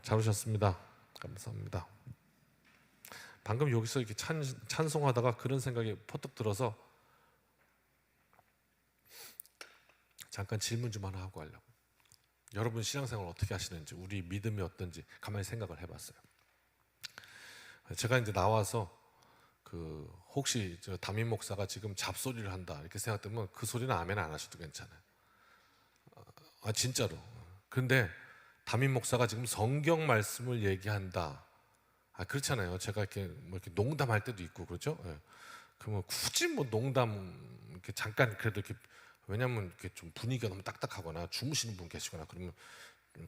잘 오셨습니다. 감사합니다. 방금 여기서 이렇게 찬송하다가 그런 생각이 퍼뜩 들어서 잠깐 질문 좀 하나 하고 하려고. 여러분 신앙생활 어떻게 하시는지, 우리 믿음이 어떤지 가만히 생각을 해봤어요. 제가 이제 나와서 혹시 저 담임 목사가 지금 잡소리를 한다 이렇게 생각되면 그 소리는 아멘 안 하셔도 괜찮아요. 진짜로. 근데 담임 목사가 지금 성경 말씀을 얘기한다. 그렇잖아요. 제가 이렇게 뭐 이렇게 농담할 때도 있고 그렇죠. 예. 그러면 굳이 뭐 농담 이렇게 잠깐 그래도 이렇게, 왜냐면 이렇게 좀 분위기가 너무 딱딱하거나 주무시는 분 계시거나 그러면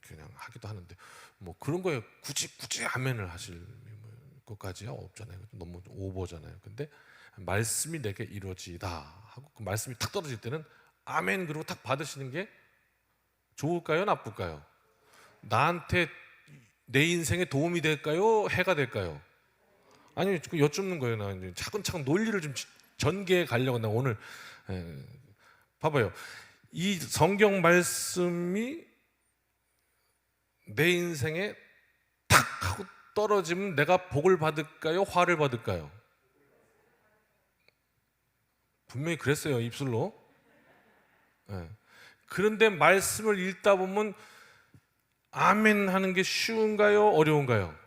그냥 하기도 하는데, 뭐 그런 거에 굳이 아멘을 하실 것까지야 없잖아요. 너무 오버잖아요. 근데 말씀이 내게 이루어지다 하고 그 말씀이 탁 떨어질 때는 아멘 그러고 탁 받으시는 게 좋을까요? 나쁠까요? 나한테 내 인생에 도움이 될까요? 해가 될까요? 아니, 여쭙는 거예요. 나 이제 차근차근 논리를 좀 전개해 가려고. 나 오늘 봐봐요. 이 성경 말씀이 내 인생에 탁 하고 떨어지면 내가 복을 받을까요? 화를 받을까요? 분명히 그랬어요, 입술로. 그런데 말씀을 읽다 보면 아멘 하는 게 쉬운가요? 어려운가요?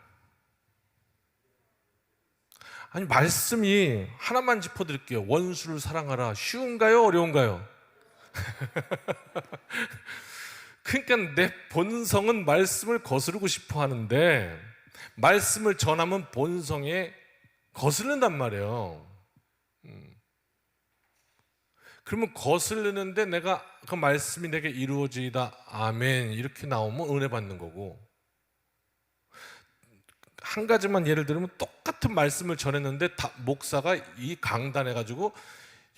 아니, 말씀이 하나만 짚어드릴게요. 원수를 사랑하라. 쉬운가요? 어려운가요? 그러니까 내 본성은 말씀을 거스르고 싶어 하는데 말씀을 전하면 본성에 거스른단 말이에요. 그러면 거스르는데 내가 그 말씀이 내게 이루어지다 아멘 이렇게 나오면 은혜 받는 거고, 한 가지만 예를 들면 똑같은 말씀을 전했는데 목사가 이 강단해 가지고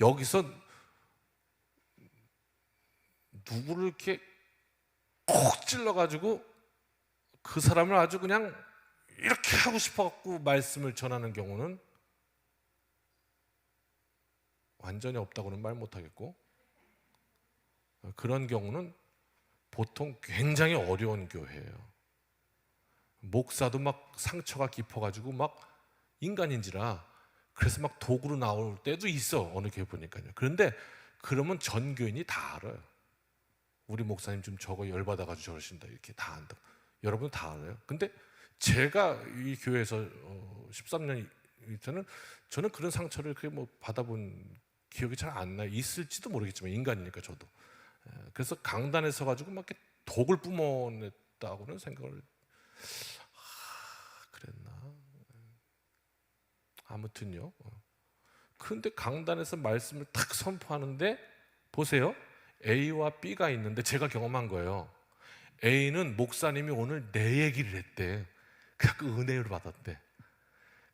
여기서 누구를 이렇게 콕 찔러 가지고 그 사람을 아주 그냥 이렇게 하고 싶어 갖고 말씀을 전하는 경우는 완전히 없다고는 말 못 하겠고, 그런 경우는 보통 굉장히 어려운 교회예요. 목사도 막 상처가 깊어가지고 막 인간인지라 그래서 막 도구로 나올 때도 있어, 어느 교회 보니까요. 그런데 그러면 전 교인이 다 알아요. 우리 목사님 좀 저거 열받아가지고 저러신다 이렇게 다 안다. 여러분 다 알아요. 근데 제가 이 교회에서 13년 있잖아요. 저는 그런 상처를 그렇게 뭐 받아본 기억이 잘 안 나요. 있을지도 모르겠지만 인간이니까 저도. 그래서 강단에 서가지고 막 이렇게 독을 뿜어냈다고는 생각을 그랬나? 아무튼요. 그런데 강단에서 말씀을 탁 선포하는데 보세요. A와 B가 있는데 제가 경험한 거예요. A는 목사님이 오늘 내 얘기를 했대. 그래서 은혜를 받았대.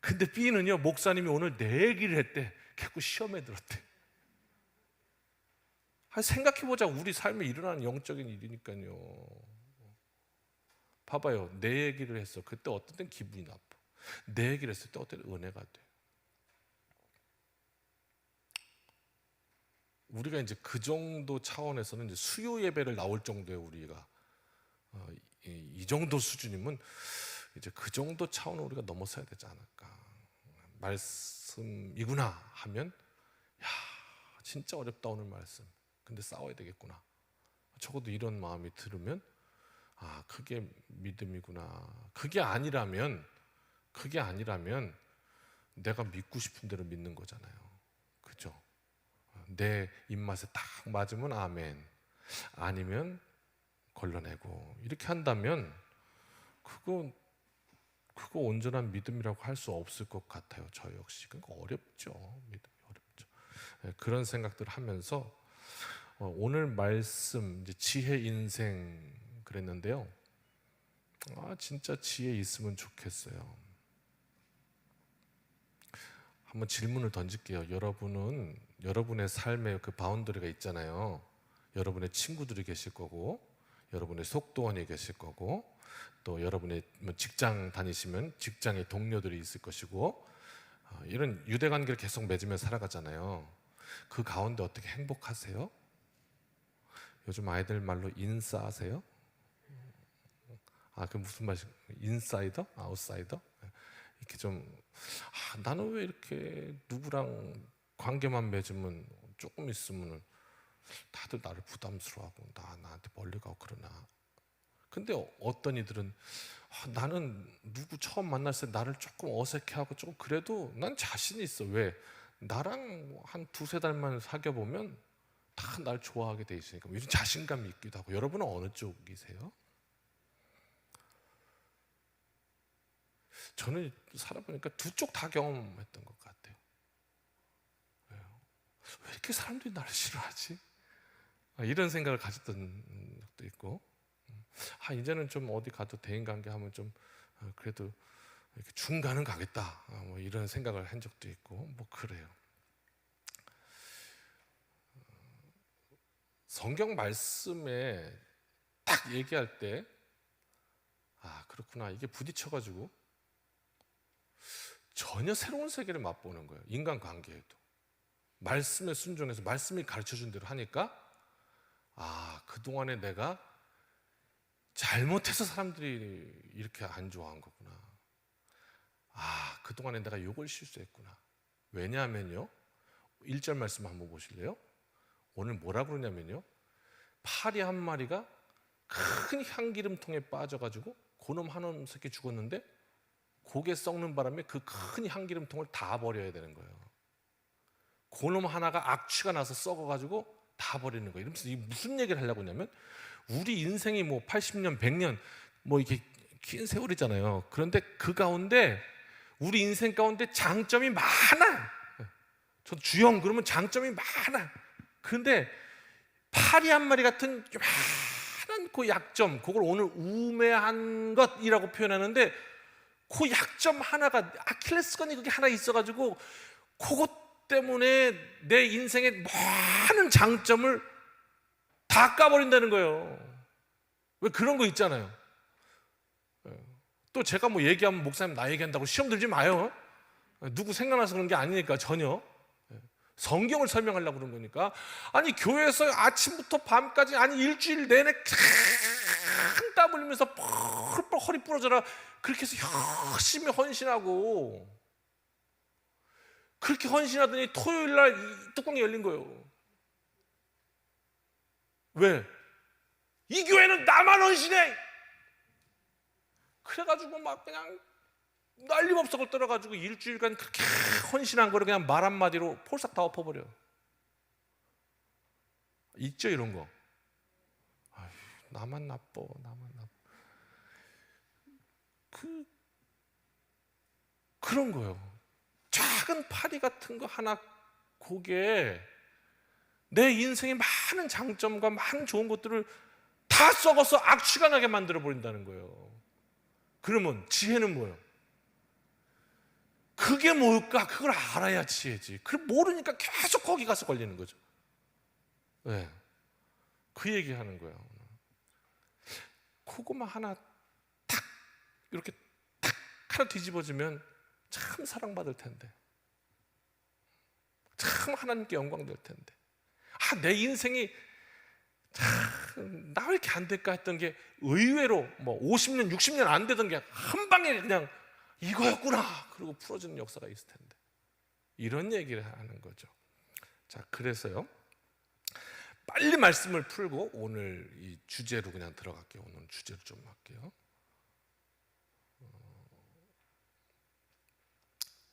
근데 B는요, 목사님이 오늘 내 얘기를 했대. 그래서 시험에 들었대. 생각해보자. 우리 삶에 일어나는 영적인 일이니까요. 봐봐요. 내 얘기를 했어. 그때 어떤 땐 기분이 나빠. 내 얘기를 했을 때 어떤 땐 은혜가 돼. 우리가 이제 그 정도 차원에서는 이제 수요 예배를 나올 정도의 우리가 이 정도 수준이면 이제 그 정도 차원을 우리가 넘어서야 되지 않을까. 말씀이구나 하면 야, 진짜 어렵다 오늘 말씀. 근데 싸워야 되겠구나. 적어도 이런 마음이 들으면 그게 믿음이구나. 그게 아니라면 내가 믿고 싶은 대로 믿는 거잖아요. 그죠? 내 입맛에 딱 맞으면 아멘, 아니면 걸러내고 이렇게 한다면 그거 온전한 믿음이라고 할 수 없을 것 같아요. 저 역시. 그러니까 어렵죠. 믿음이 어렵죠. 그런 생각들을 하면서 오늘 말씀 이제 지혜 인생 그랬는데요. 진짜 지혜 있으면 좋겠어요. 한번 질문을 던질게요. 여러분은 여러분의 삶에 그 바운더리가 있잖아요. 여러분의 친구들이 계실 거고, 여러분의 속도원이 계실 거고, 또 여러분의 직장 다니시면 직장의 동료들이 있을 것이고, 이런 유대관계를 계속 맺으며 살아가잖아요. 그 가운데 어떻게 행복하세요? 요즘 아이들 말로 인싸하세요? 그 무슨 말이 인사이더, 아웃사이더? 이렇게 좀 나는 왜 이렇게 누구랑 관계만 맺으면 조금 있으면 다들 나를 부담스러워하고 나한테 멀리 가고 그러나. 근데 어떤 이들은 나는 누구 처음 만났을 때 나를 조금 어색해하고 조금 그래도 난 자신이 있어. 왜? 나랑 한 두세 달만 사귀어 보면 다 날 좋아하게 돼 있으니까 이런 자신감이 있기도 하고. 여러분은 어느 쪽이세요? 저는 살아보니까 두 쪽 다 경험했던 것 같아요. 왜 이렇게 사람들이 나를 싫어하지? 이런 생각을 가졌던 적도 있고, 이제는 좀 어디 가도 대인관계 하면 좀 그래도 이렇게 중간은 가겠다, 뭐 이런 생각을 한 적도 있고, 뭐 그래요. 성경 말씀에 딱 얘기할 때 그렇구나, 이게 부딪혀가지고 전혀 새로운 세계를 맛보는 거예요. 인간관계에도 말씀에 순종해서 말씀이 가르쳐준 대로 하니까 그동안에 내가 잘못해서 사람들이 이렇게 안 좋아한 거구나. 그동안에 내가 욕을 실수했구나. 왜냐하면요, 1절 말씀 한번 보실래요? 오늘 뭐라 그러냐면요, 파리 한 마리가 큰 향기름통에 빠져가지고 그놈 한 새끼 죽었는데 고개 썩는 바람에 그 큰 향기름통을 다 버려야 되는 거예요. 그놈 하나가 악취가 나서 썩어가지고 다 버리는 거예요. 이러면서 이게 무슨 얘기를 하려고 하냐면, 우리 인생이 뭐 80년, 100년 뭐 이렇게 긴 세월이잖아요. 그런데 그 가운데 우리 인생 가운데 장점이 많아. 저 주영 그러면 장점이 많아. 그런데 파리 한 마리 같은 요만한 그 약점, 그걸 오늘 우매한 것이라고 표현하는데, 그 약점 하나가 아킬레스건이 그게 하나 있어가지고 그것 때문에 내 인생의 많은 장점을 다 까버린다는 거예요. 왜 그런 거 있잖아요. 또 제가 뭐 얘기하면 목사님 나 얘기한다고 시험 들지 마요. 누구 생각나서 그런 게 아니니까. 전혀 성경을 설명하려고 그런 거니까. 아니 교회에서 아침부터 밤까지, 아니 일주일 내내 큰 땀 흘리면서 펄펄 허리 부러져라 그렇게 해서 열심히 헌신하고, 그렇게 헌신하더니 토요일날 이 뚜껑이 열린 거예요. 왜? 이 교회는 나만 헌신해! 그래가지고 막 그냥 난리법석을 떨어가지고 일주일간 그렇게 헌신한 거를 그냥 말 한마디로 폴싹 다 엎어버려. 있죠 이런 거. 나만 나빠, 나만 나빠. 그런 거예요. 작은 파리 같은 거 하나, 그게 내 인생의 많은 장점과 많은 좋은 것들을 다 썩어서 악취가 나게 만들어 버린다는 거예요. 그러면 지혜는 뭐예요? 그게 뭘까? 그걸 알아야 지혜지. 그걸 모르니까 계속 거기 가서 걸리는 거죠. 네. 그 얘기하는 거예요. 그거만 하나 탁 이렇게 탁 하나 뒤집어지면 참 사랑받을 텐데, 참 하나님께 영광 될 텐데, 내 인생이 참 나 왜 이렇게 안 될까 했던 게 의외로 뭐 50년 60년 안 되던 게 한 방에 그냥 이거였구나 그리고 풀어지는 역사가 있을 텐데, 이런 얘기를 하는 거죠. 자, 그래서요, 빨리 말씀을 풀고 오늘 이 주제로 그냥 들어갈게요. 오늘 주제로 좀 할게요.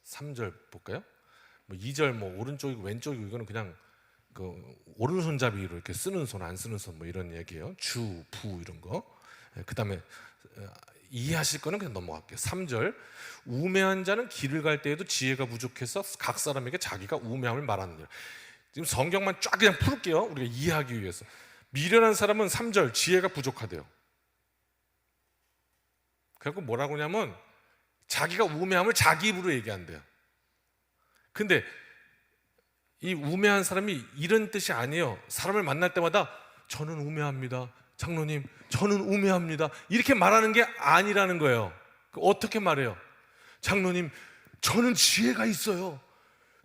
3절 볼까요? 뭐 2절 뭐 오른쪽이고 왼쪽이고 이거는 그냥 그 오른손잡이로 이렇게 쓰는 손 안 쓰는 손 뭐 이런 얘기예요. 주, 부 이런 거. 그다음에 이해하실 거는 그냥 넘어갈게요. 3절, 우매한 자는 길을 갈 때에도 지혜가 부족해서 각 사람에게 자기가 우매함을 말하느니라. 지금 성경만 쫙 그냥 풀게요. 우리가 이해하기 위해서. 미련한 사람은 3절 지혜가 부족하대요. 그래서 뭐라고 하냐면 자기가 우매함을 자기 입으로 얘기한대요. 근데 이 우매한 사람이 이런 뜻이 아니에요. 사람을 만날 때마다 저는 우매합니다, 장로님 저는 우매합니다 이렇게 말하는 게 아니라는 거예요. 어떻게 말해요? 장로님 저는 지혜가 있어요,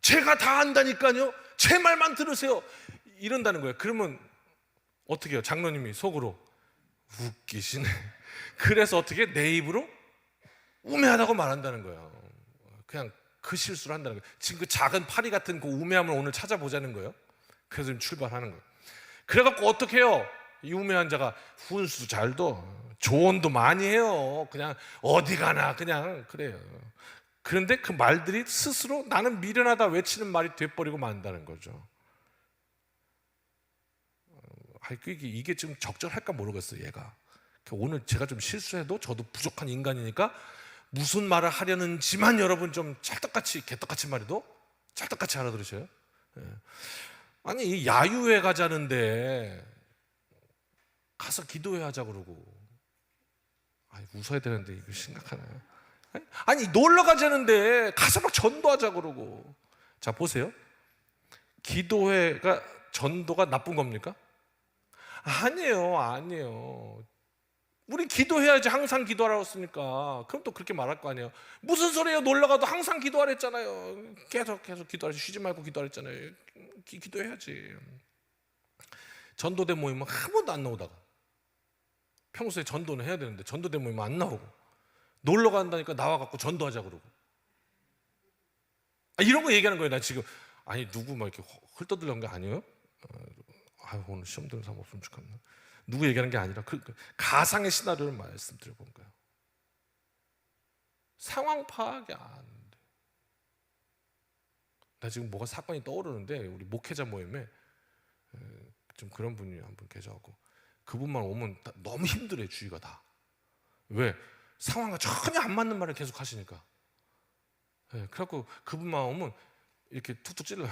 제가 다 안다니까요, 제 말만 들으세요, 이런다는 거예요. 그러면 어떻게 해요? 장로님이 속으로 웃기시네, 그래서 어떻게 내 입으로 우매하다고 말한다는 거예요. 그냥 그 실수를 한다는 거예요. 지금 그 작은 파리 같은 그 우매함을 오늘 찾아보자는 거예요. 그래서 지금 출발하는 거예요. 그래갖고 어떻게 해요? 이 우매한 자가 훈수 잘도 조언도 많이 해요. 그냥 어디 가나 그냥 그래요. 그런데 그 말들이 스스로 나는 미련하다 외치는 말이 돼버리고 만다는 거죠. 이게 지금 적절할까 모르겠어요. 얘가 오늘 제가 좀 실수해도 저도 부족한 인간이니까 무슨 말을 하려는지만 여러분 좀 찰떡같이 개떡같이 말해도 찰떡같이 알아들으셔요. 아니 이 야유회 가자는데 가서 기도회 하자 그러고, 웃어야 되는데 이거 심각하네요. 아니 놀러 가자는데 가서 막 전도하자 그러고. 자 보세요. 기도회가 전도가 나쁜 겁니까? 아니에요. 우리 기도해야지. 항상 기도하라고 했으니까. 그럼 또 그렇게 말할 거 아니에요. 무슨 소리예요? 놀러 가도 항상 기도하랬잖아요. 계속 기도하지, 쉬지 말고 기도하랬잖아요. 기도해야지. 전도대 모임은 한 번도 안 나오다가, 평소에 전도는 해야 되는데 전도대 모임은 안 나오고, 놀러 간다니까 나와갖고 전도하자 그러고. 이런 거 얘기하는 거예요. 나 지금 아니 누구 막 이렇게 헐떠들는 게 아니에요? 오늘 시험 드는 사람 없으면 좋겠네. 누구 얘기하는 게 아니라 그 가상의 시나리오를 말씀드려 본 거예요. 상황 파악이 안 돼. 나 지금 뭐가 사건이 떠오르는데 우리 목회자 모임에 좀 그런 분이 한 분 계셔갖고 그분만 오면 너무 힘들어요. 주위가 다. 왜? 상황과 전혀 안 맞는 말을 계속 하시니까. 그래갖고 그분만 오면 이렇게 툭툭 찔러요.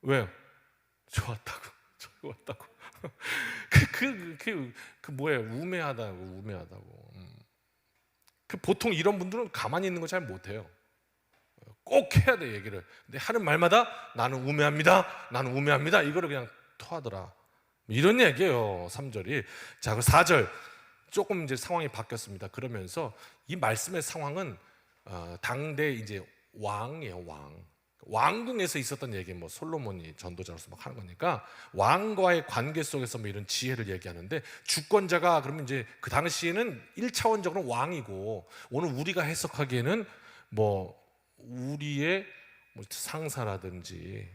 왜요? 저 왔다고. 저기 왔다고. 그 뭐예요? 우매하다고. 그 보통 이런 분들은 가만히 있는 거 잘 못해요. 꼭 해야 돼 얘기를. 근데 하는 말마다 나는 우매합니다. 이거를 그냥 토하더라. 이런 얘기예요. 3절이. 자, 그 4절 조금 이제 상황이 바뀌었습니다. 그러면서 이 말씀의 상황은 당대 이제 왕이에요. 왕궁에서 있었던 얘기, 뭐 솔로몬이 전도자로서 막 하는 거니까 왕과의 관계 속에서 뭐 이런 지혜를 얘기하는데, 주권자가 그러면 이제 그 당시에는 1차원적으로 왕이고, 오늘 우리가 해석하기에는 뭐 우리의 뭐 상사라든지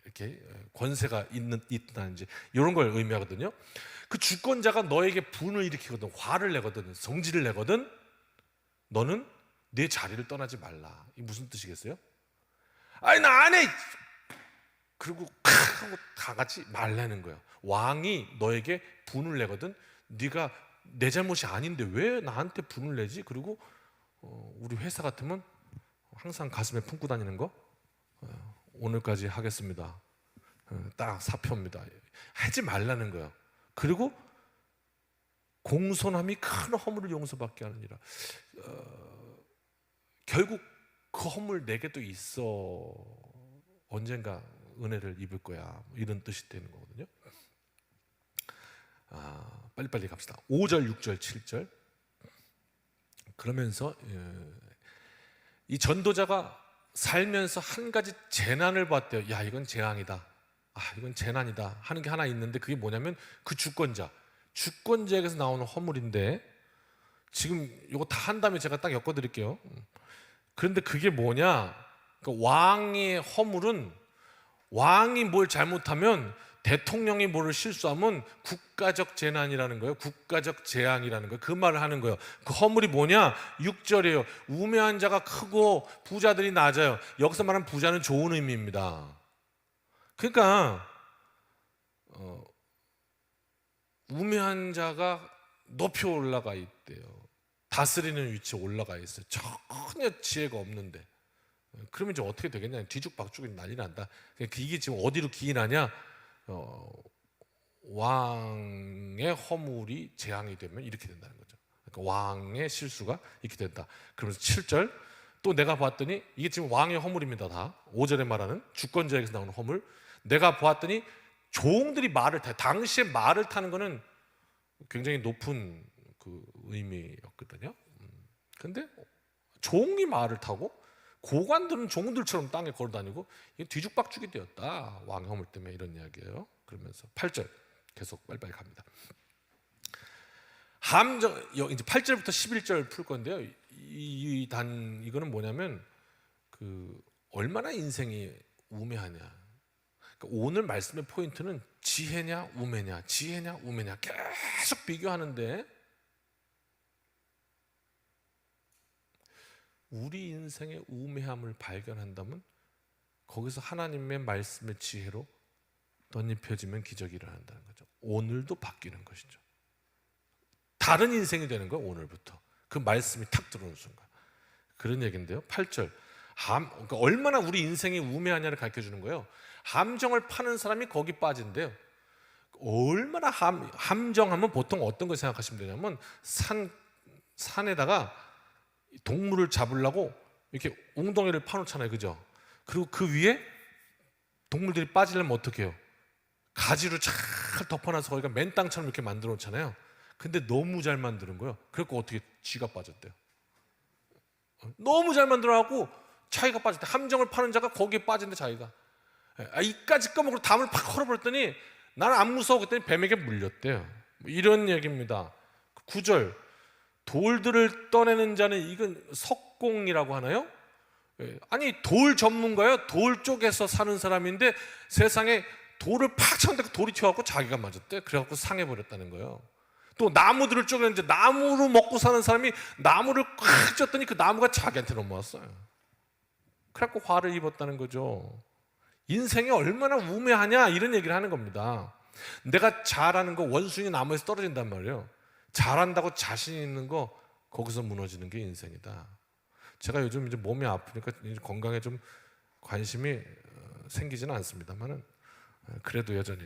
이렇게 권세가 있다든지 이런 걸 의미하거든요. 그 주권자가 너에게 분을 일으키거든, 화를 내거든, 성질을 내거든, 너는 내 자리를 떠나지 말라. 이게 무슨 뜻이겠어요? 아니 나 안 해! 그리고 하고 다 같이 말라는 거야. 왕이 너에게 분을 내거든, 네가 내 잘못이 아닌데 왜 나한테 분을 내지? 그리고 우리 회사 같으면 항상 가슴에 품고 다니는 거, 오늘까지 하겠습니다. 딱 사표입니다. 하지 말라는 거야. 그리고 공손함이 큰 허물을 용서받게 하느니라. 결국 그 허물 내게 또 있어. 언젠가 은혜를 입을 거야. 이런 뜻이 되는 거거든요. 빨리빨리 갑시다. 5절, 6절, 7절. 그러면서 이 전도자가 살면서 한 가지 재난을 봤대요. 야, 이건 재앙이다. 이건 재난이다 하는 게 하나 있는데, 그게 뭐냐면 그 주권자에게서 나오는 허물인데, 지금 이거 다 한 다음에 제가 딱 엮어드릴게요. 그런데 그게 뭐냐? 그러니까 왕의 허물은, 왕이 뭘 잘못하면, 대통령이 뭐를 실수하면 국가적 재난이라는 거예요. 국가적 재앙이라는 거예요. 그 말을 하는 거예요. 그 허물이 뭐냐? 6절이에요. 우매한 자가 크고 부자들이 낮아요. 여기서 말하는 부자는 좋은 의미입니다. 그러니까 우매한 자가 높이 올라가 있대요. 다스리는 위치에 올라가 있어요. 전혀 지혜가 없는데. 그러면 이제 어떻게 되겠냐? 뒤죽박죽이 난리 난다. 이게 지금 어디로 기인하냐? 왕의 허물이 재앙이 되면 이렇게 된다는 거죠. 그러니까 왕의 실수가 이렇게 된다. 그러면서 7절, 또 내가 봤더니, 이게 지금 왕의 허물입니다. 다 5절에 말하는 주권자에게서 나오는 허물. 내가 보았더니 종들이 당시에 말을 타는 거는 굉장히 높은 그 의미였거든요. 근데 종이 말을 타고 고관들은 종들처럼 땅에 걸어다니고, 이게 뒤죽박죽이 되었다. 왕의 허물 때문에, 이런 이야기예요. 그러면서 8절 계속 빨리빨리 갑니다. 이제 8절부터 11절 풀 건데요. 이거는 뭐냐면 얼마나 인생이 우매하냐. 그러니까 오늘 말씀의 포인트는 지혜냐 우매냐, 지혜냐 우매냐 계속 비교하는데, 우리 인생의 우매함을 발견한다면 거기서 하나님의 말씀의 지혜로 덧입혀지면 기적이 일어난다는 거죠. 오늘도 바뀌는 것이죠. 다른 인생이 되는 거예요. 오늘부터 그 말씀이 탁 들어오는 순간. 그런 얘기인데요. 8절 그러니까 얼마나 우리 인생이 우매하냐를 가르쳐주는 거예요. 함정을 파는 사람이 거기 빠진대요. 얼마나 함정하면 보통 어떤 걸 생각하시면 되냐면 산에다가 동물을 잡으려고 이렇게 웅덩이를 파놓잖아요. 그죠? 그리고 그 위에 동물들이 빠지려면 어떻게 해요? 가지로 잘 덮어놔서 거기가 맨 땅처럼 이렇게 만들어 놓잖아요. 근데 너무 잘 만드는 거예요. 그래서 어떻게 쥐가 빠졌대요. 너무 잘 만들어갖고 자기가 빠졌대. 함정을 파는 자가 거기에 빠진대. 자기가 이까짓 까먹고 담을 팍 헐어버렸더니 나는 안 무서워 그랬더니 뱀에게 물렸대요. 이런 얘기입니다. 9절 돌들을 떠내는 자는 이건 석공이라고 하나요? 아니 돌 전문가요. 돌 쪽에서 사는 사람인데 세상에 돌을 팍 쳤는데 돌이 튀어갖고 자기가 맞았대. 그래갖고 상해버렸다는 거예요. 또 나무들을 쪼개는데 나무로 먹고 사는 사람이 나무를 꽉 쪘더니 그 나무가 자기한테 넘어왔어요. 그래갖고 화를 입었다는 거죠. 인생이 얼마나 우매하냐 이런 얘기를 하는 겁니다. 내가 잘하는 거 원숭이 나무에서 떨어진단 말이에요. 잘한다고 자신 있는 거 거기서 무너지는 게 인생이다. 제가 요즘 이제 몸이 아프니까 건강에 좀 관심이 생기지는 않습니다만은 그래도 여전히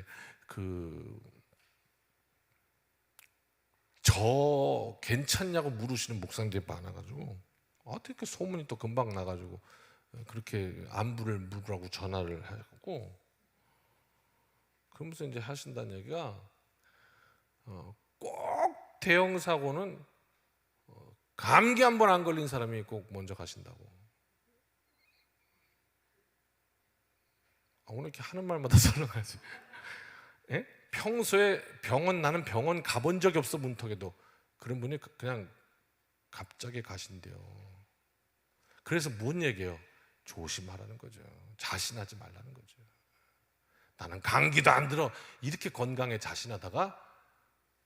저 괜찮냐고 물으시는 목사님들이 많아가지고 어떻게 이렇게 소문이 또 금방 나가지고 그렇게 안부를 물으라고 전화를 하고 그러면서 이제 하신다는 얘기가 꼭 대형 사고는 감기 한 번 안 걸린 사람이 꼭 먼저 가신다고. 오늘 이렇게 하는 말마다 설렁하지. 예? 평소에 나는 병원 가본 적이 없어 문턱에도 그런 분이 그냥 갑자기 가신대요. 그래서 뭔 얘기예요? 조심하라는 거죠. 자신하지 말라는 거죠. 나는 감기도 안 들어 이렇게 건강에 자신하다가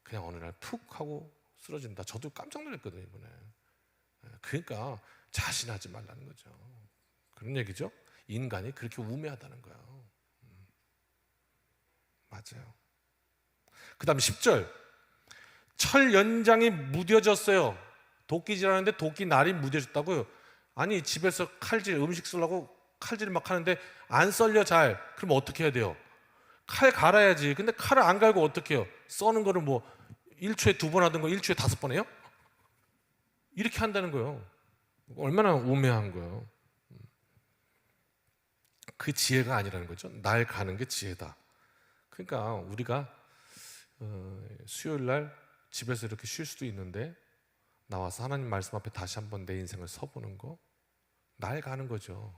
그냥 어느 날 푹 하고 쓰러진다. 저도 깜짝 놀랐거든요 이번에. 그러니까 자신하지 말라는 거죠. 그런 얘기죠. 인간이 그렇게 우매하다는 거예요. 맞아요. 그 다음 10절 철 연장이 무뎌졌어요. 도끼질하는데 도끼 날이 무뎌졌다고요. 아니 집에서 칼질 음식 쓰려고 칼질을 막 하는데 안 썰려 잘. 그럼 어떻게 해야 돼요? 칼 갈아야지. 근데 칼을 안 갈고 어떻게 해요? 써는 거를 뭐 1초에 2번 하던 거 1초에 5번 해요? 이렇게 한다는 거예요. 얼마나 우매한 거예요. 그 지혜가 아니라는 거죠. 날 가는 게 지혜다. 그러니까 우리가 수요일 날 집에서 이렇게 쉴 수도 있는데 나와서 하나님 말씀 앞에 다시 한번 내 인생을 서보는 거, 날 가는 거죠.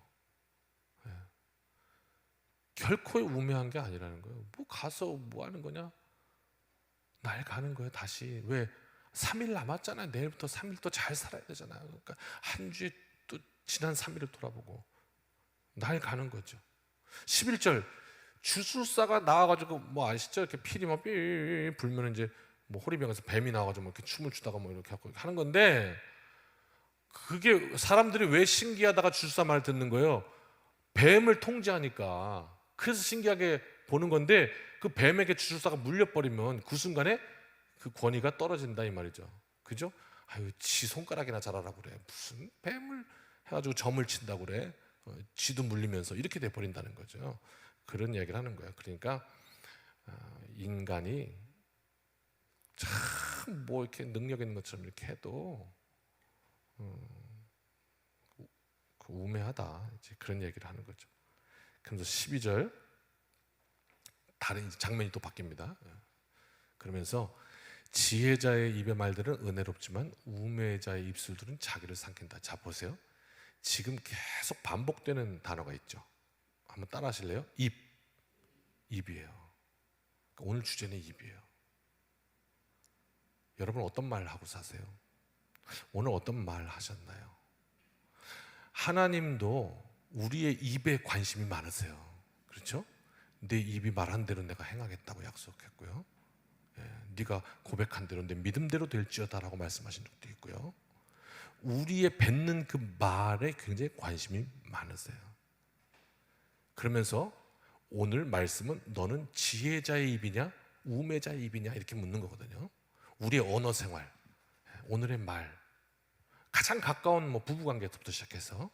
결코 우매한 게 아니라는 거예요. 뭐 가서 뭐 하는 거냐? 날 가는 거예요. 다시. 왜? 3일 남았잖아요. 내일부터 3일 또 잘 살아야 되잖아요. 그러니까 한 주에 또 지난 3일을 돌아보고 날 가는 거죠. 11절 주술사가 나와가지고 뭐 아시죠? 이렇게 피리 막 삐 불면 이제 뭐 호리병에서 뱀이 나와가지고 뭐 이렇게 춤을 추다가 뭐 이렇게 하는 건데, 그게 사람들이 왜 신기하다가 주술사 말 듣는 거예요? 뱀을 통제하니까. 그래서 신기하게 보는 건데, 그 뱀에게 주술사가 물려버리면 그 순간에 그 권위가 떨어진다 이 말이죠. 그죠? 아유, 지 손가락이나 잘하라고 그래. 무슨 뱀을 해가지고 점을 친다고 그래. 쥐도 물리면서 이렇게 돼버린다는 거죠. 그런 이야기를 하는 거예요. 그러니까 인간이 참 뭐 이렇게 능력 있는 것처럼 이렇게 해도 우매하다. 이제 그런 얘기를 하는 거죠. 그러면서 12절 다른 장면이 또 바뀝니다. 그러면서 지혜자의 입의 말들은 은혜롭지만 우매자의 입술들은 자기를 삼킨다. 자 보세요. 지금 계속 반복되는 단어가 있죠. 한번 따라 하실래요? 입이에요. 그러니까 오늘 주제는 입이에요. 여러분 어떤 말 하고 사세요? 오늘 어떤 말 하셨나요? 하나님도 우리의 입에 관심이 많으세요. 그렇죠? 내 입이 말한 대로 내가 행하겠다고 약속했고요. 네가 고백한 대로 내 믿음대로 될지어다라고 말씀하신 적도 있고요. 우리의 뱉는 그 말에 굉장히 관심이 많으세요. 그러면서 오늘 말씀은 너는 지혜자의 입이냐 우매자의 입이냐 이렇게 묻는 거거든요. 우리의 언어 생활, 오늘의 말, 가장 가까운 부부관계부터 시작해서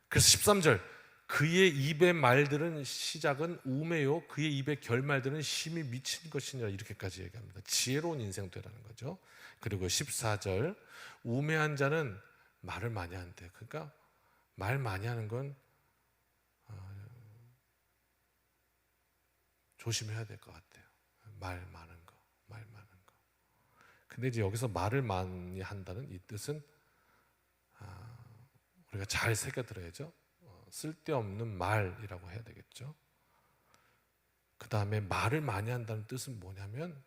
그래서 13절 그의 입의 말들은 시작은 우매요 그의 입의 결말들은 심히 미친 것이니라 이렇게까지 얘기합니다. 지혜로운 인생 되라는 거죠. 그리고 14절 우매한 자는 말을 많이 한대. 그러니까 말 많이 하는 건 조심해야 될 것 같아요. 말 많은 거. 근데 이제 여기서 말을 많이 한다는 이 뜻은 우리가 잘 새겨들어야죠. 쓸데없는 말이라고 해야 되겠죠. 그 다음에 말을 많이 한다는 뜻은 뭐냐면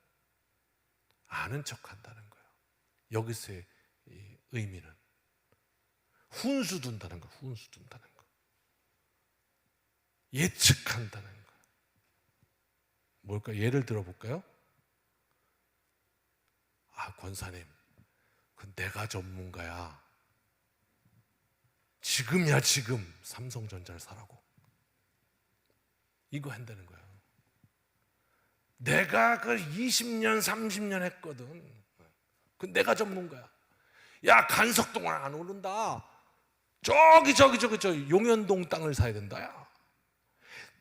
아는 척 한다는 거예요. 여기서의 이 의미는 훈수 둔다는 거, 예측한다는 거. 뭘까? 예를 들어볼까요? 권사님, 그건 내가 전문가야. 지금이야 지금 삼성전자를 사라고. 이거 한다는 거예요. 내가 그 20년 30년 했거든. 그 내가 전문가야. 야 간석동은 안 오른다. 저기 용현동 땅을 사야 된다. 야.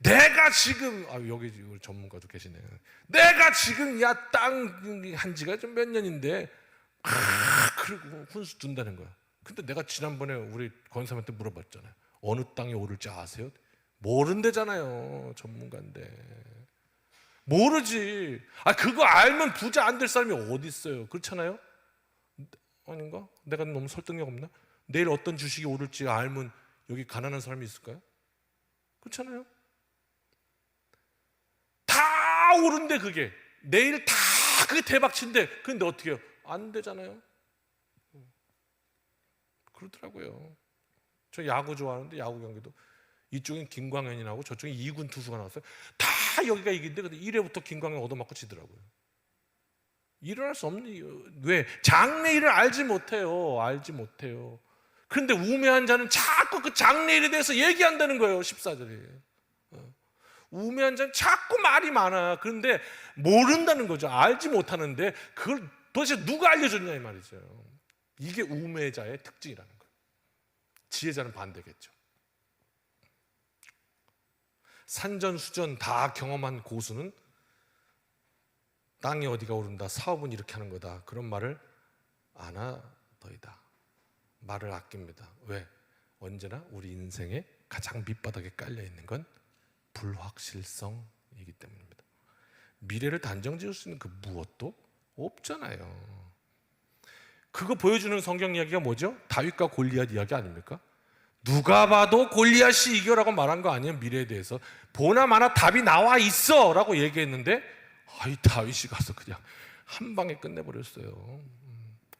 내가 지금 여기 우리 전문가도 계시네요. 내가 지금 땅 한 지가 좀 몇 년인데 그리고 훈수 둔다는 거야. 근데 내가 지난번에 우리 권사님한테 물어봤잖아요. 어느 땅에 오를지 아세요? 모른대잖아요. 전문가인데. 모르지. 그거 알면 부자 안 될 사람이 어디 있어요? 그렇잖아요? 아닌가? 내가 너무 설득력 없나? 내일 어떤 주식이 오를지 알면 여기 가난한 사람이 있을까요? 그렇잖아요? 다 오른데 그게 내일 다 그게 대박친데 근데 어떻게 해요? 안 되잖아요. 그렇더라고요. 저 야구 좋아하는데 야구 경기도 이쪽엔 김광현이 나오고 저쪽엔 이군 투수가 나왔어요. 다 여기가 이긴데 근데 1회부터 김광현 얻어맞고 지더라고요. 일어날 수 없는 왜? 장래일을 알지 못해요. 그런데 우매한 자는 자꾸 그 장래일에 대해서 얘기한다는 거예요. 14절에. 우매한 자는 자꾸 말이 많아. 그런데 모른다는 거죠. 알지 못하는데 그걸 도대체 누가 알려줬냐 이 말이죠. 이게 우매자의 특징이라는 거예요. 지혜자는 반대겠죠. 산전수전 다 경험한 고수는 땅이 어디가 오른다, 사업은 이렇게 하는 거다, 그런 말을 안 하더이다. 말을 아낍니다. 왜? 언제나 우리 인생의 가장 밑바닥에 깔려 있는 건 불확실성이기 때문입니다. 미래를 단정지을 수 있는 그 무엇도 없잖아요. 그거 보여주는 성경 이야기가 뭐죠? 다윗과 골리앗 이야기 아닙니까? 누가 봐도 골리앗이 이겨라고 말한 거 아니에요? 미래에 대해서 보나마나 답이 나와 있어 라고 얘기했는데 이 다윗이 가서 그냥 한 방에 끝내버렸어요.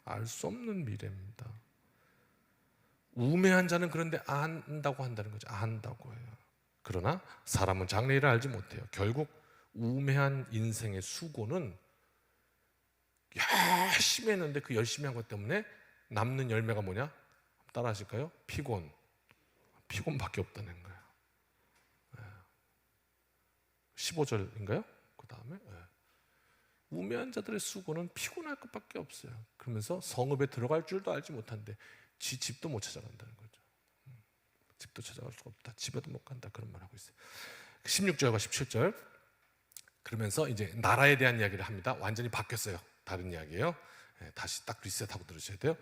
알 수 없는 미래입니다. 우매한 자는 그런데 안다고 한다는 거죠. 안다고 해요. 그러나 사람은 장래일을 알지 못해요. 결국 우매한 인생의 수고는 열심히 했는데 그 열심히 한 것 때문에 남는 열매가 뭐냐? 따라 하실까요? 피곤밖에 없다는 거예요. 15절인가요? 그 다음에 우매한 자들의 수고는 피곤할 것밖에 없어요. 그러면서 성읍에 들어갈 줄도 알지 못한데 지 집도 못 찾아간다는 거죠. 집도 찾아갈 수가 없다. 집에도 못 간다. 그런 말 하고 있어요. 16절과 17절 그러면서 이제 나라에 대한 이야기를 합니다. 완전히 바뀌었어요. 다른 이야기예요. 다시 딱 리셋하고 들으셔야 돼요.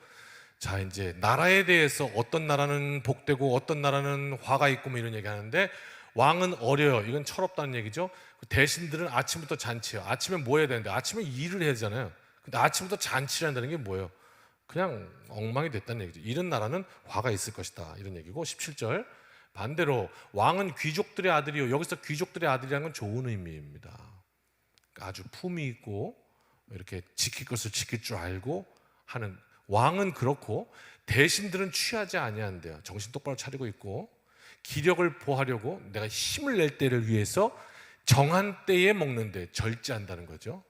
자, 이제 나라에 대해서 어떤 나라는 복되고 어떤 나라는 화가 있고 이런 얘기 하는데 왕은 어려요. 이건 철없다는 얘기죠. 대신들은 아침부터 잔치해요. 아침에 뭐 해야 되는데 아침에 일을 해야 되잖아요. 근데 아침부터 잔치를 한다는 게 뭐예요? 그냥 엉망이 됐다는 얘기죠. 이런 나라는 화가 있을 것이다 이런 얘기고 17절 반대로 왕은 귀족들의 아들이요. 여기서 귀족들의 아들이라는 건 좋은 의미입니다. 아주 품위 있고 이렇게 지킬 것을 지킬 줄 알고 하는 왕은 그렇고 대신들은 취하지 아니한대요. 정신 똑바로 차리고 있고 기력을 보하려고 내가 힘을 낼 때를 위해서 정한 때에 먹는데 절제한다는 거죠.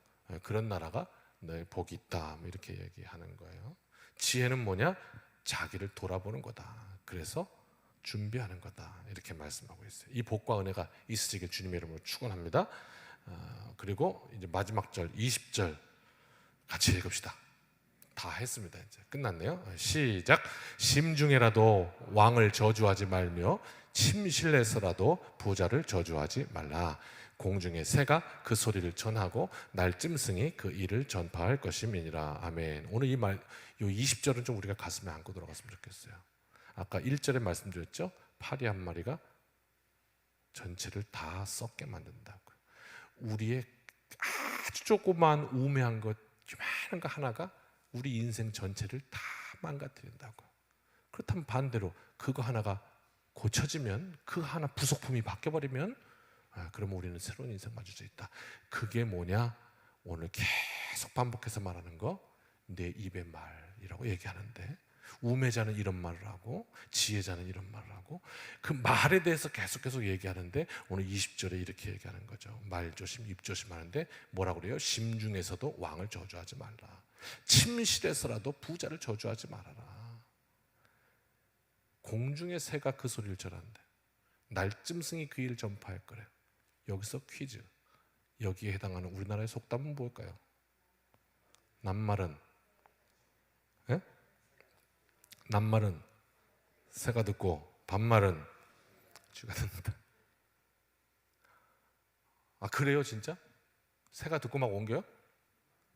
그런 나라가 너의 복이 있다 이렇게 얘기하는 거예요. 지혜는 뭐냐? 자기를 돌아보는 거다. 그래서 준비하는 거다 이렇게 말씀하고 있어요. 이 복과 은혜가 있으시길 주님의 이름으로 축원합니다. 그리고 이제 마지막 절 20절 같이 읽읍시다. 다 했습니다. 이제 끝났네요. 시작. 심중에라도 왕을 저주하지 말며 침실에서라도 부자를 저주하지 말라. 공중의 새가 그 소리를 전하고 날짐승이 그 일을 전파할 것임이니라. 아멘. 오늘 이 20절은 좀 우리가 가슴에 안고 들어갔으면 좋겠어요. 아까 1절에 말씀드렸죠. 파리 한 마리가 전체를 다 썩게 만든다고. 우리의 아주 조그만 우매한 것, 요만한 거 하나가 우리 인생 전체를 다 망가뜨린다고. 그렇다면 반대로 그거 하나가 고쳐지면, 그 하나 부속품이 바뀌어버리면 그러면 우리는 새로운 인생 맞을 수 있다. 그게 뭐냐? 오늘 계속 반복해서 말하는 거, 내 입의 말이라고 얘기하는데, 우매자는 이런 말을 하고 지혜자는 이런 말을 하고, 그 말에 대해서 계속 얘기하는데 오늘 20절에 이렇게 얘기하는 거죠. 말 조심, 입 조심하는데 뭐라고 그래요? 심중에서도 왕을 저주하지 말라. 침실에서라도 부자를 저주하지 말아라. 공중의 새가 그 소리를 전한대. 날짐승이 그 일을 전파할 거래. 여기서 퀴즈. 여기에 해당하는 우리나라의 속담은 뭘까요? 낱말은 낱말은 새가 듣고 반말은 쥐가 듣는다. 아 그래요 진짜? 새가 듣고 막 옮겨요?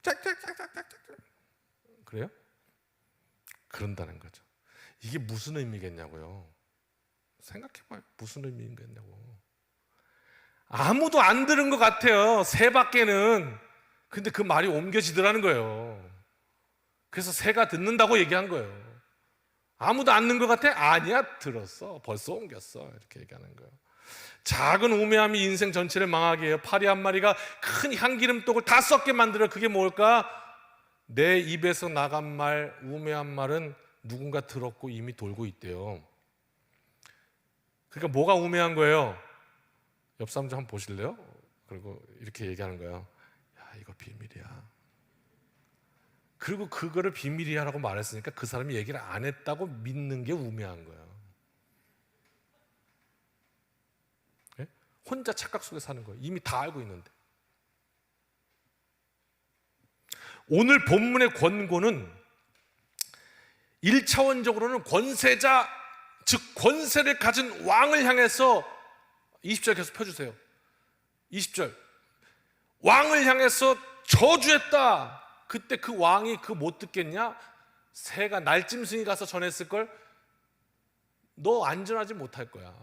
짝짝짝짝짝짝 그래요? 그런다는 거죠. 이게 무슨 의미겠냐고요. 생각해봐요. 무슨 의미겠냐고. 아무도 안 들은 것 같아요. 새밖에는. 근데 그 말이 옮겨지더라는 거예요. 그래서 새가 듣는다고 얘기한 거예요. 아무도 안 듣는 것 같아? 아니야, 들었어. 벌써 옮겼어. 이렇게 얘기하는 거예요. 작은 우매함이 인생 전체를 망하게 해요. 파리 한 마리가 큰 향기름독을 다 썩게 만들어. 그게 뭘까? 내 입에서 나간 말, 우매한 말은 누군가 들었고 이미 돌고 있대요. 그러니까 뭐가 우매한 거예요? 옆 사람 좀 한번 보실래요? 그리고 이렇게 얘기하는 거예요. 야, 이거 비밀이야. 그리고 그거를 비밀이야라고 말했으니까 그 사람이 얘기를 안 했다고 믿는 게 우매한 거예요. 네? 혼자 착각 속에 사는 거예요. 이미 다 알고 있는데. 오늘 본문의 권고는 1차원적으로는 권세자, 즉 권세를 가진 왕을 향해서 20절 계속 펴주세요. 20절 왕을 향해서 저주했다. 그때 그 왕이 그 못 듣겠냐? 새가 날짐승이 가서 전했을걸? 너 안전하지 못할 거야.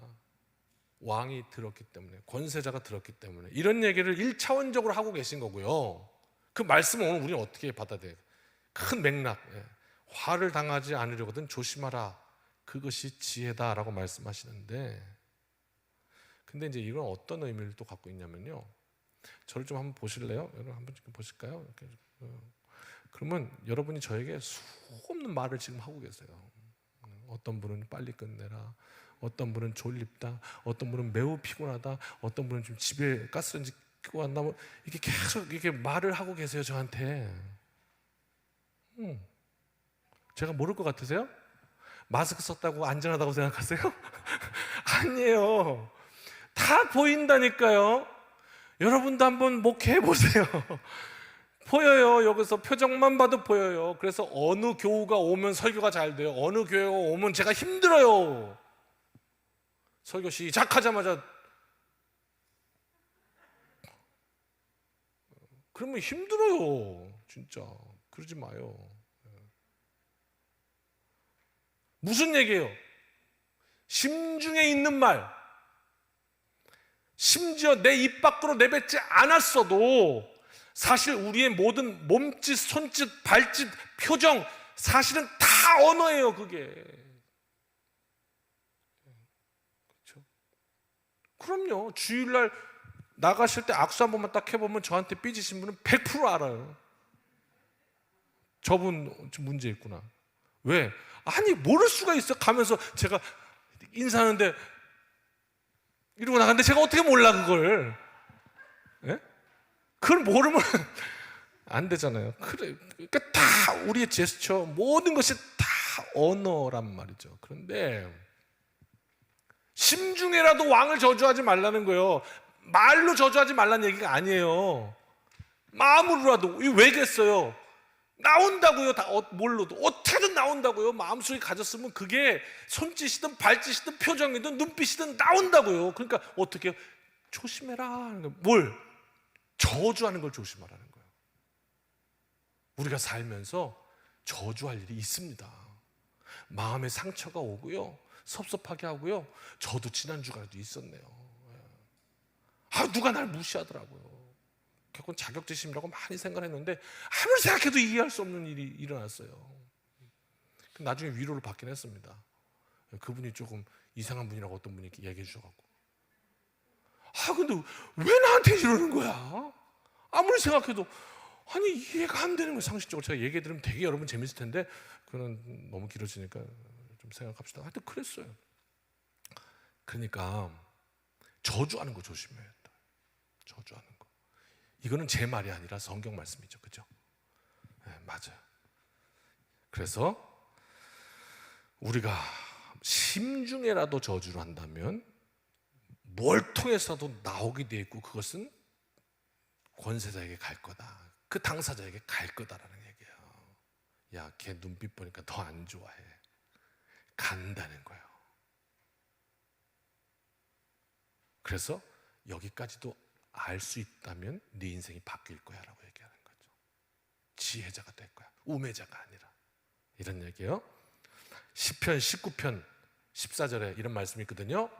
왕이 들었기 때문에, 권세자가 들었기 때문에. 이런 얘기를 1차원적으로 하고 계신 거고요. 그 말씀을 오늘 우리는 어떻게 받아들여요? 큰 맥락. 화를 당하지 않으려거든 조심하라. 그것이 지혜다라고 말씀하시는데, 근데 이제 이건 어떤 의미를 또 갖고 있냐면요. 저를 좀 한번 보실래요? 여러분 한번 보실까요? 이렇게. 그러면 여러분이 저에게 수없는 말을 지금 하고 계세요. 어떤 분은 빨리 끝내라, 어떤 분은 졸립다, 어떤 분은 매우 피곤하다, 어떤 분은 좀 집에 가스레인지 끄고 왔나, 뭐 이렇게 계속 이렇게 말을 하고 계세요 저한테. 제가 모를 것 같으세요? 마스크 썼다고 안전하다고 생각하세요? 아니에요. 다 보인다니까요. 여러분도 한번 목회해 보세요. 보여요. 여기서 표정만 봐도 보여요. 그래서 어느 교우가 오면 설교가 잘 돼요. 어느 교회가 오면 제가 힘들어요. 설교 시작하자마자 그러면 힘들어요. 진짜 그러지 마요. 무슨 얘기예요? 심중에 있는 말, 심지어 내 입 밖으로 내뱉지 않았어도 사실 우리의 모든 몸짓, 손짓, 발짓, 표정, 사실은 다 언어예요. 그게. 그렇죠? 그럼요. 주일날 나가실 때 악수 한 번만 딱 해보면 저한테 삐지신 분은 100% 알아요. 저분 좀 문제 있구나. 왜? 아니 모를 수가 있어. 가면서 제가 인사하는데 이러고 나갔는데 제가 어떻게 몰라 그걸. 예? 그걸 모르면 안 되잖아요. 그래, 그러니까 다 우리의 제스처 모든 것이 다 언어란 말이죠. 그런데 심중에라도 왕을 저주하지 말라는 거예요. 말로 저주하지 말라는 얘기가 아니에요. 마음으로라도. 왜겠어요? 나온다고요. 다 뭘로도 어떻게든 나온다고요. 마음속에 가졌으면 그게 손짓이든 발짓이든 표정이든 눈빛이든 나온다고요. 그러니까 어떻게 조심해라. 뭘? 저주하는 걸 조심하라는 거예요. 우리가 살면서 저주할 일이 있습니다. 마음에 상처가 오고요, 섭섭하게 하고요. 저도 지난 주간에도 있었네요. 누가 날 무시하더라고요. 결국 자격지심이라고 많이 생각했는데 아무리 생각해도 이해할 수 없는 일이 일어났어요. 나중에 위로를 받긴 했습니다. 그분이 조금 이상한 분이라고 어떤 분이 얘기해 주셔가지고, 근데 왜 나한테 이러는 거야? 아무리 생각해도 아니 이해가 안 되는 거예요. 상식적으로 제가 얘기 들으면 되게 여러분 재밌을 텐데 그건 너무 길어지니까 좀 생각합시다. 하여튼 그랬어요. 그러니까 저주하는 거 조심해야 돼. 저주하는 거. 이거는 제 말이 아니라 성경 말씀이죠. 그죠? 네, 맞아요. 그래서 우리가 심중에라도 저주를 한다면 뭘 통해서도 나오게 돼 있고 그것은 권세자에게 갈 거다. 그 당사자에게 갈 거다라는 얘기예요. 야, 걔 눈빛 보니까 더 안 좋아해. 간다는 거예요. 그래서 여기까지도 알 수 있다면 네 인생이 바뀔 거야 라고 얘기하는 거죠. 지혜자가 될 거야. 우매자가 아니라. 이런 얘기예요. 시편 19편 14절에 이런 말씀이 있거든요.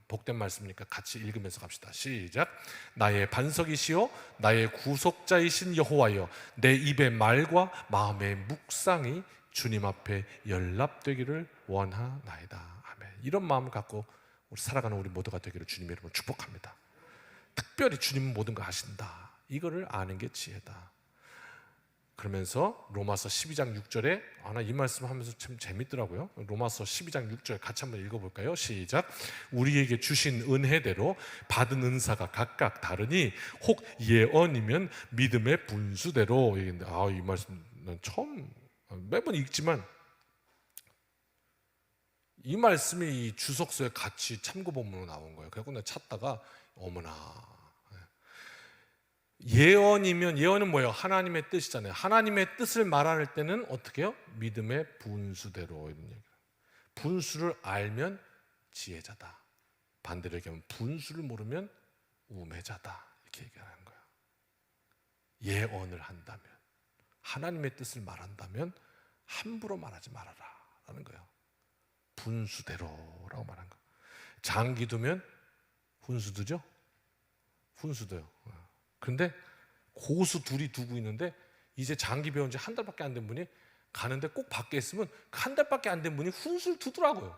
복된 말씀이니까 같이 읽으면서 갑시다. 시작. 나의 반석이시요 나의 구속자이신 여호와여, 내 입의 말과 마음의 묵상이 주님 앞에 연락되기를 원하나이다. 아멘. 이런 마음을 갖고 우리 살아가는 우리 모두가 되기를 주님의 이름으로 축복합니다. 특별히 주님은 모든 걸 아신다. 이거를 아는 게 지혜다. 그러면서 로마서 12장 6절에 이 말씀 하면서 참 재밌더라고요. 로마서 12장 6절 같이 한번 읽어볼까요? 시작. 우리에게 주신 은혜대로 받은 은사가 각각 다르니 혹 예언이면 믿음의 분수대로. 이 말씀은 처음 매번 읽지만 이 말씀이 이 주석서에 같이 참고본문으로 나온 거예요. 그래서 내가 찾다가 어머나, 예언이면, 예언은 뭐예요? 하나님의 뜻이잖아요. 하나님의 뜻을 말할 때는 어떻게 해요? 믿음의 분수대로. 이런 얘기. 분수를 알면 지혜자다. 반대로 얘기하면 분수를 모르면 우매자다. 이렇게 얘기하는 거예요. 예언을 한다면, 하나님의 뜻을 말한다면 함부로 말하지 말아라 라는 거예요. 분수대로라고 말한 거예요. 장기 두면 훈수두죠? 훈수도요. 그런데 고수 둘이 두고 있는데 이제 장기 배운 지 한 달밖에 안 된 분이 가는데 꼭 밖에 있으면 한 달밖에 안 된 분이 훈수를 두더라고요.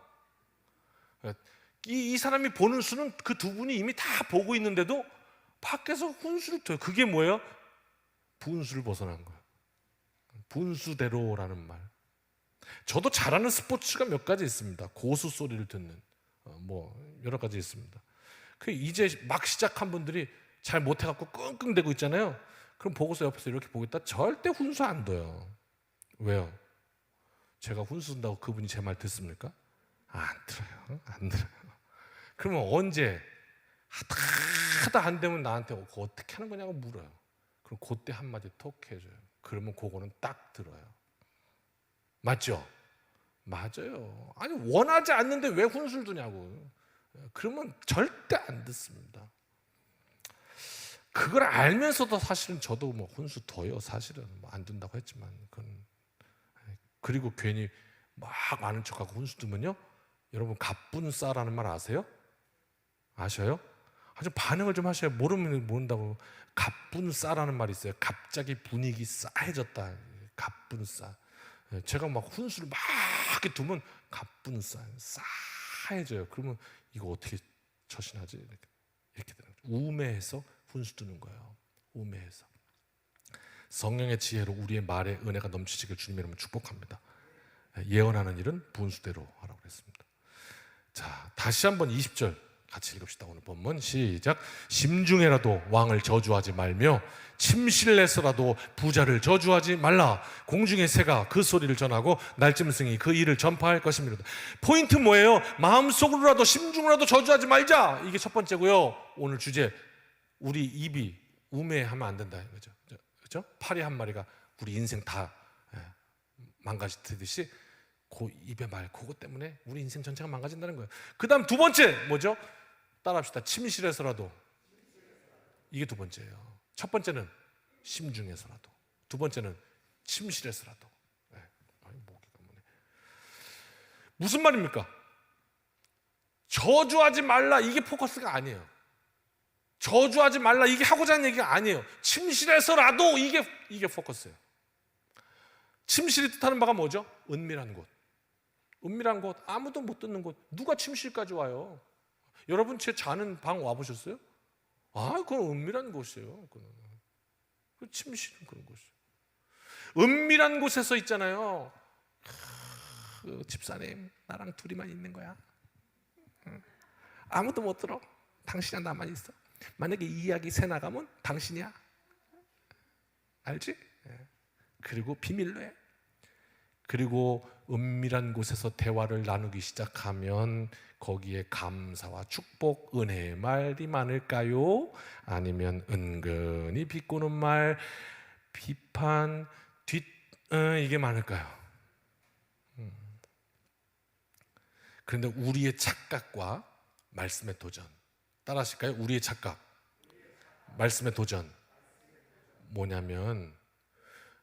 이 사람이 보는 수는 그 두 분이 이미 다 보고 있는데도 밖에서 훈수를 둬요. 그게 뭐예요? 분수를 벗어난 거예요. 분수대로라는 말. 저도 잘하는 스포츠가 몇 가지 있습니다. 고수 소리를 듣는 여러 가지 있습니다. 그 이제 막 시작한 분들이 잘 못해갖고 끙끙대고 있잖아요. 그럼 보고서 옆에서 이렇게 보고 있다 절대 훈수 안 둬요. 왜요? 제가 훈수 둔다고 그분이 제 말 듣습니까? 안 들어요. 안 들어요. 그러면 언제 하다 안 되면 나한테 어떻게 하는 거냐고 물어요. 그럼 그때 한마디 톡 해줘요. 그러면 그거는 딱 들어요. 맞죠? 맞아요. 아니 원하지 않는데 왜 훈수를 두냐고. 그러면 절대 안 듣습니다. 그걸 알면서도 사실은 저도 훈수 둬요. 사실은 안 둔다고 했지만 그리고 괜히 막 아는 척하고 훈수 두면요, 여러분 갑분싸라는 말 아세요? 아셔요? 아주 반응을 좀 하셔야. 모르면 모른다고. 갑분싸라는 말이 있어요. 갑자기 분위기 싸해졌다. 갑분싸. 제가 막 훈수를 막 이렇게 두면 갑분싸 싸해져요. 그러면 이거 어떻게 처신하지? 이렇게 되는 거죠. 우매해서 훈수 두는 거예요. 우매해서. 성령의 지혜로 우리의 말에 은혜가 넘치시길 주님의 이름으로 축복합니다. 예언하는 일은 분수대로 하라고 했습니다. 자, 다시 한번 20절 같이 읽읍시다. 오늘 본문 시작. 심중에라도 왕을 저주하지 말며 침실내서라도 부자를 저주하지 말라. 공중의 새가 그 소리를 전하고 날짐승이 그 일을 전파할 것입니다. 포인트 뭐예요? 마음속으로라도 심중으로라도 저주하지 말자. 이게 첫 번째고요. 오늘 주제, 우리 입이 우매하면 안 된다 이거죠. 그렇죠? 파리 한 마리가 우리 인생 다 망가지듯이 그 입의 말, 그것 때문에 우리 인생 전체가 망가진다는 거예요. 그 다음 두 번째 뭐죠? 따라합시다. 침실에서라도. 이게 두 번째예요. 첫 번째는 심중에서라도, 두 번째는 침실에서라도. 모기가 뭐네. 무슨 말입니까? 저주하지 말라, 이게 포커스가 아니에요. 저주하지 말라, 이게 하고자 하는 얘기가 아니에요. 침실에서라도, 이게 포커스예요. 침실이 뜻하는 바가 뭐죠? 은밀한 곳. 은밀한 곳, 아무도 못 듣는 곳. 누가 침실까지 와요? 여러분 제 자는 방 와보셨어요? 그건 은밀한 곳이에요. 그 침실은 그런 곳이에요. 은밀한 곳에서 있잖아요. 집사님, 나랑 둘이만 있는 거야. 아무도 못 들어. 당신이랑 나만 있어. 만약에 이 이야기 새 나가면 당신이야. 알지? 그리고 비밀로 해. 그리고 은밀한 곳에서 대화를 나누기 시작하면 거기에 감사와 축복, 은혜의 말이 많을까요? 아니면 은근히 비꼬는 말, 비판, 이게 많을까요? 그런데 우리의 착각과 말씀의 도전, 따라 하실까요? 우리의 착각, 말씀의 도전 뭐냐면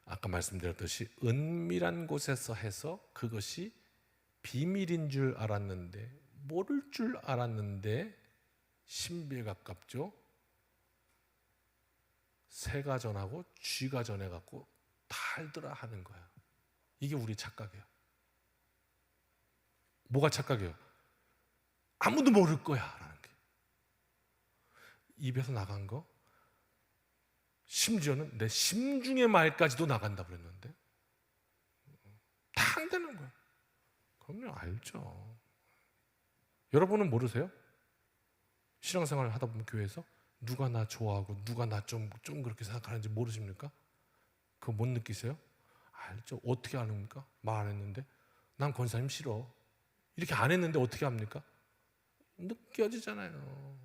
아까 말씀드렸듯이 은밀한 곳에서 해서 그것이 비밀인 줄 알았는데, 모를 줄 알았는데 신비에 가깝죠. 새가 전하고 쥐가 전해갖고 다 알더라 하는 거야. 이게 우리 착각이에요. 뭐가 착각이에요? 아무도 모를 거야 라는 게. 입에서 나간 거, 심지어는 내 심중의 말까지도 나간다 그랬는데 다 안 되는 거야. 그럼요, 알죠. 여러분은 모르세요? 신앙생활을 하다 보면 교회에서 누가 나 좋아하고 누가 나 좀 그렇게 생각하는지 모르십니까? 그거 못 느끼세요? 알죠. 어떻게 아닙니까? 말 안 했는데 난 권사님 싫어, 이렇게 안 했는데 어떻게 합니까? 느껴지잖아요.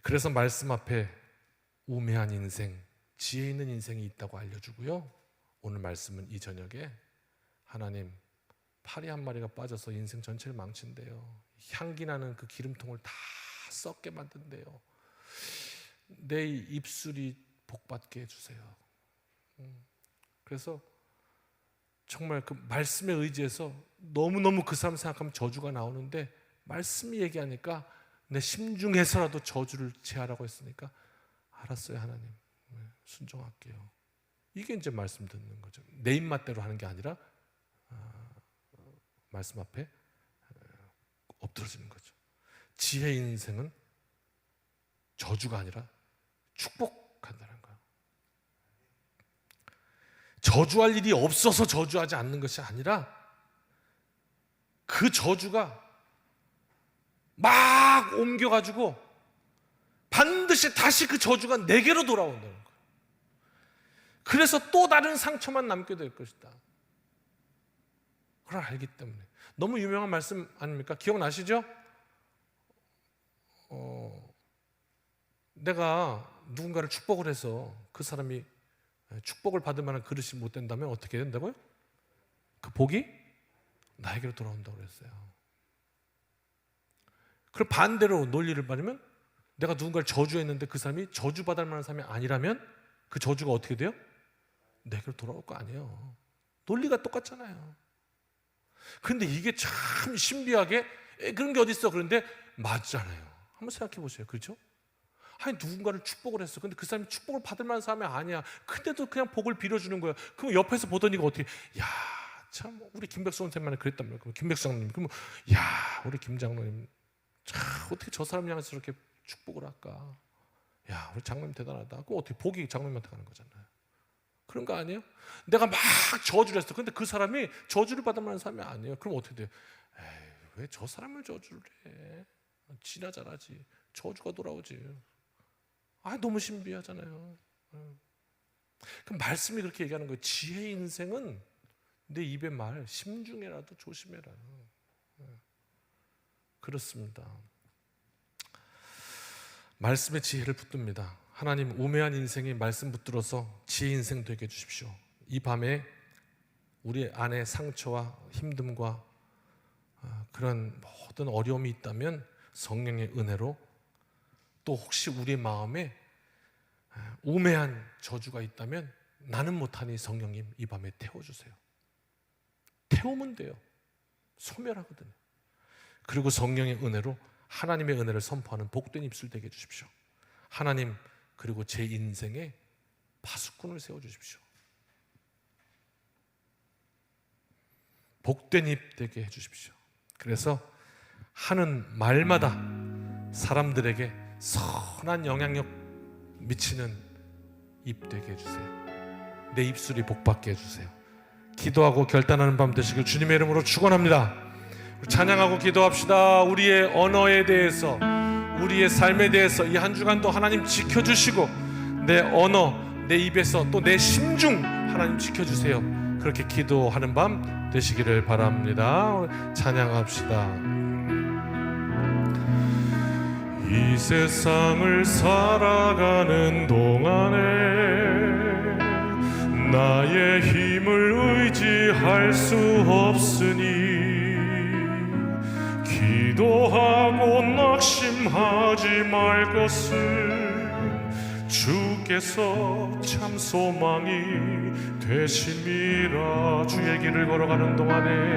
그래서 말씀 앞에 우매한 인생, 지혜 있는 인생이 있다고 알려주고요. 오늘 말씀은 이 저녁에 하나님 파리 한 마리가 빠져서 인생 전체를 망친대요. 향기 나는 그 기름통을 다 썩게 만든대요. 내 입술이 복받게 해주세요. 그래서 정말 그 말씀에 의지해서 너무너무 그 사람 생각하면 저주가 나오는데 말씀이 얘기하니까 내 심중에서라도 저주를 제하라고 했으니까 알았어요 하나님, 순종할게요. 이게 이제 말씀 듣는 거죠. 내 입맛대로 하는 게 아니라 말씀 앞에 엎드러지는 거죠. 지혜 인생은 저주가 아니라 축복한다는 거예요. 저주할 일이 없어서 저주하지 않는 것이 아니라 그 저주가 막 옮겨가지고 반드시 다시 그 저주가 내게로 돌아온다는 거예요. 그래서 또 다른 상처만 남게 될 것이다. 그걸 알기 때문에. 너무 유명한 말씀 아닙니까? 기억나시죠? 내가 누군가를 축복을 해서 그 사람이 축복을 받을 만한 그릇이 못 된다면 어떻게 된다고요? 그 복이 나에게로 돌아온다고 그랬어요. 그럼 반대로 논리를 받으면 내가 누군가를 저주했는데 그 사람이 저주받을 만한 사람이 아니라면 그 저주가 어떻게 돼요? 내게로 돌아올 거 아니에요. 논리가 똑같잖아요. 그런데 이게 참 신비하게 그런 게 어디 있어? 그런데 맞잖아요. 한번 생각해 보세요. 그렇죠? 아니 누군가를 축복을 했어. 근데 그 사람이 축복을 받을 만한 사람이 아니야. 근데도 그냥 복을 빌어주는 거야. 그럼 옆에서 보던 이가 어떻게, 야, 참 우리 김백수 선생님만 그랬단 말이야. 김백수 장로님, 그러면 야, 우리 김 장로님 참 어떻게 저 사람 향해서 저렇게 축복을 할까? 야, 우리 장로님 대단하다. 그거 어떻게 복이 장로님한테 가는 거잖아요. 그런 거 아니에요? 내가 막 저주를 했어. 근데 그 사람이 저주를 받을 만한 사람이 아니에요. 그럼 어떻게 돼요? 에이, 왜 저 사람을 저주를 해? 지나 잘하지. 저주가 돌아오지. 아, 너무 신비하잖아요. 그럼 말씀이 그렇게 얘기하는 거예요. 지혜의 인생은 내 입의 말, 심중에라도 조심해라. 그렇습니다. 말씀에 지혜를 붙듭니다. 하나님, 우매한 인생이 말씀 붙들어서 지혜 인생 되게 해주십시오. 이 밤에 우리 안에 상처와 힘듦과 그런 모든 어려움이 있다면 성령의 은혜로, 또 혹시 우리의 마음에 우매한 저주가 있다면 나는 못하니 성령님 이 밤에 태워주세요. 태우면 돼요. 소멸하거든요. 그리고 성령의 은혜로 하나님의 은혜를 선포하는 복된 입술 되게 해주십시오. 하나님, 그리고 제 인생에 파수꾼을 세워주십시오. 복된 입 되게 해주십시오. 그래서 하는 말마다 사람들에게 선한 영향력 미치는 입 되게 해주세요. 내 입술이 복받게 해주세요. 기도하고 결단하는 밤 되시길 주님의 이름으로 축원합니다. 찬양하고 기도합시다. 우리의 언어에 대해서, 우리의 삶에 대해서 이 한 주간도 하나님 지켜주시고, 내 언어, 내 입에서 또 내 심중 하나님 지켜주세요. 그렇게 기도하는 밤 되시기를 바랍니다. 찬양합시다. 이 세상을 살아가는 동안에 나의 힘을 의지할 수 없으니 기도하고 낙심하지 말 것을 주께서 참 소망이 되심이라. 주의 길을 걸어가는 동안에,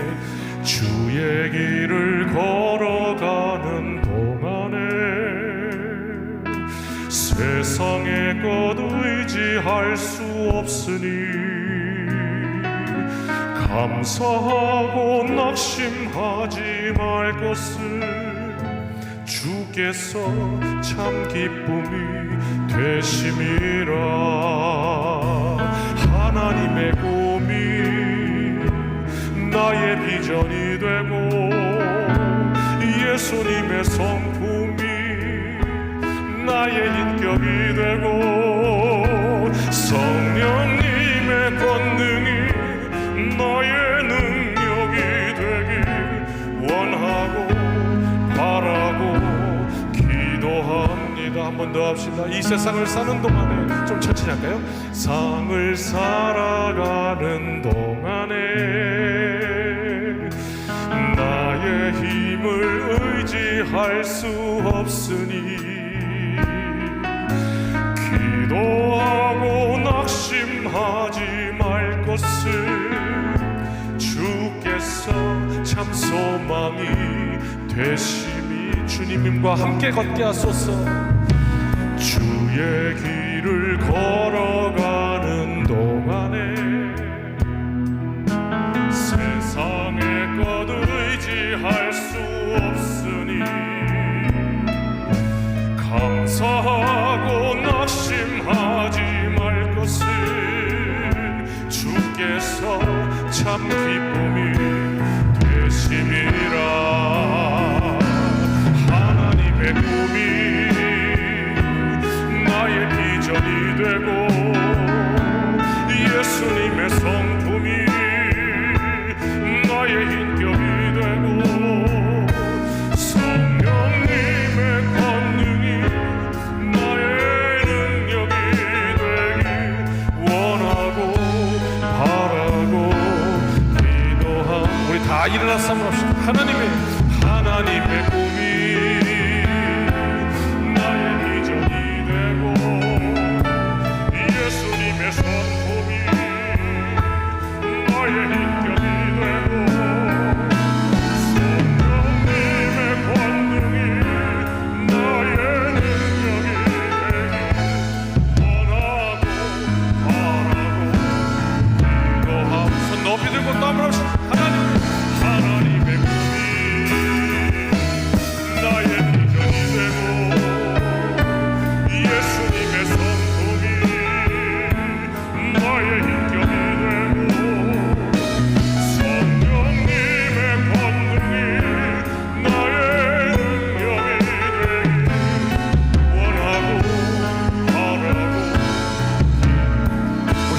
주의 길을 걸어가는 동안에 세상의 것 의지할 수 없으니 감사하고 낙심하지 말 것을 주께서 참 기쁨이 되심이라. 하나님의 꿈이 나의 비전이 되고 예수님의 성품이 나의 인격이 되고 성령님의 권능이 나의 능력이 되길 원하고 바라고 기도합니다. 한 번 더 합시다. 이 세상을 사는 동안에, 좀 천천히 할까요? 상을 살아가는 동안에 나의 힘을 의지할 수 없으니 기도하고 낙심하지 말 것을 주께서 참 소망이 되심이. 주님과 함께 걷게 하소서. 주의 길을 걸어가는 동안에 세상의 것 의지할 수 없으니 감사하고 낙심하지 말 것을 주께서 참 기쁨이 되심이라. 하나님의 꿈이 나의 비전이 되고 예수님의 성품이 나의 인격이 되고 성령님의 권능이 나의 능력이 되길 원하고 바라고 기도함. 우리 다 일어나서 한번 합시다. 하나님의 꿈이 나의 비전이 되고 예수님의 성품이 나의 인격이 되고 성령님의 권능이 나의 능력이 되길 원하고 바라고 기도하고. 손 높이 들고 또 한번 합시다. 하나님의 꿈이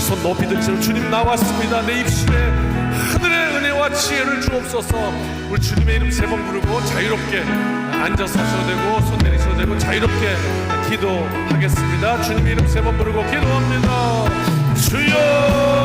손 높이 들처럼 주님 나왔습니다. 내 입술에 하늘의 은혜와 지혜를 주옵소서. 우리 주님의 이름 세 번 부르고 자유롭게 앉아서 하셔도 되고 손 내리셔도 되고 자유롭게 기도하겠습니다. 주님의 이름 세 번 부르고 기도합니다. 주여